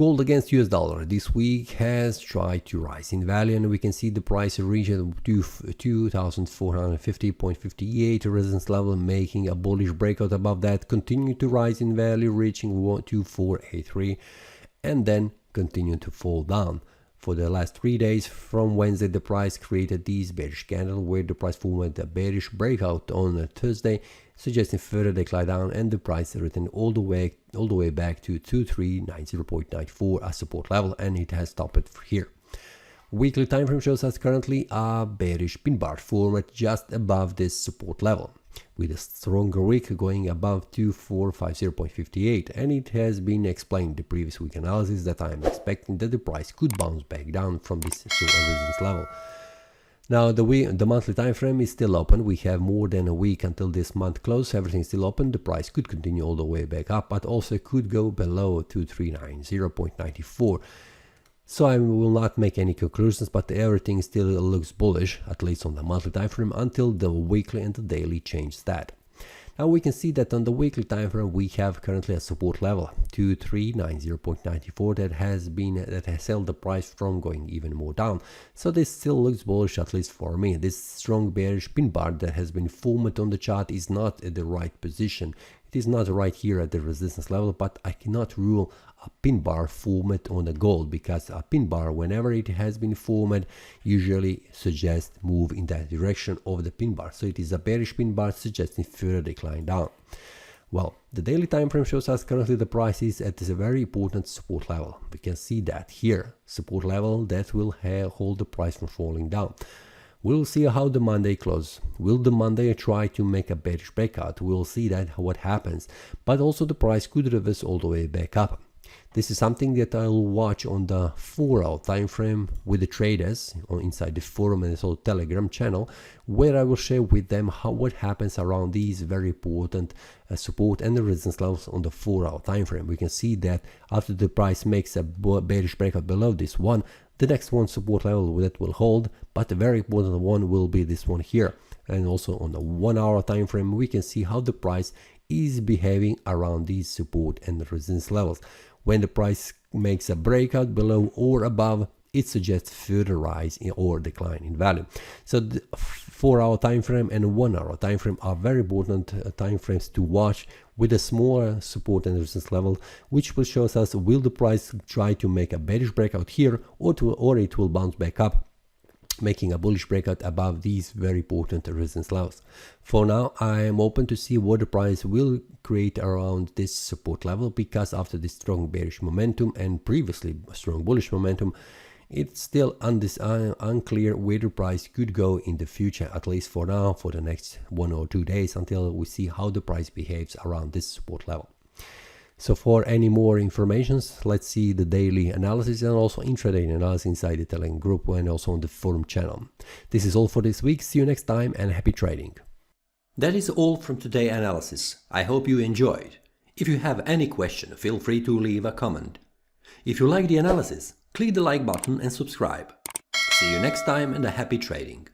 Gold against US dollar this week has tried to rise in value, and we can see the price reached 2450.58 resistance level, making a bullish breakout above that, continue to rise in value, reaching 2483, and then continue to fall down. For the last 3 days from Wednesday, the price created this bearish candle where the price formed a bearish breakout on Thursday, suggesting further decline down, and the price returned all the way back to 2390.94 as support level, and it has stopped here. Weekly time frame shows us currently a bearish pin bar formed just above this support level, with a stronger wick going above 2450.58, and it has been explained in the previous week analysis that I am expecting that the price could bounce back down from this resistance level. Now the monthly time frame is still open. We have more than a week until this month close. Everything is still open. The price could continue all the way back up, but also could go below 2390.94. So I will not make any conclusions, but everything still looks bullish, at least on the monthly time frame, until the weekly and the daily change that. Now we can see that on the weekly time frame we have currently a support level 2390.94 that has held the price from going even more down. So this still looks bullish, at least for me. This strong bearish pin bar that has been formed on the chart is not at the right position. It is not right here at the resistance level, but I cannot rule a pin bar formed on the gold, because a pin bar, whenever it has been formed, usually suggests move in that direction of the pin bar. So it is a bearish pin bar suggesting further decline down. Well, the daily time frame shows us currently the price is at a very important support level. We can see that here, support level that will hold the price from falling down. We'll see how the Monday closes. Will the Monday try to make a bearish breakout? We'll see that what happens, but also the price could reverse all the way back up. This is something that I'll watch on the 4-hour time frame with the traders inside the forum and also Telegram channel, where I will share with them what happens around these very important support and the resistance levels on the 4-hour time frame. We can see that after the price makes a bearish breakout below this one, the next one support level that will hold, but the very important one will be this one here. And also on the 1-hour time frame we can see how the price is behaving around these support and resistance levels. When the price makes a breakout below or above, it suggests further rise or decline in value. So the 4-hour time frame and 1-hour time frame are very important time frames to watch, with a smaller support and resistance level, which will show us will the price try to make a bearish breakout here, or it will bounce back up, making a bullish breakout above these very important resistance levels. For now, I am open to see what the price will create around this support level, because after this strong bearish momentum and previously strong bullish momentum, it's still unclear where the price could go in the future, at least for now, for the next 1 or 2 days, until we see how the price behaves around this support level. So for any more informations, let's see the daily analysis and also intraday analysis inside the Telegram group and also on the forum channel. This is all for this week. See you next time and happy trading. That is all from today's analysis. I hope you enjoyed. If you have any question, feel free to leave a comment. If you like the analysis, click the like button and subscribe. See you next time and a happy trading.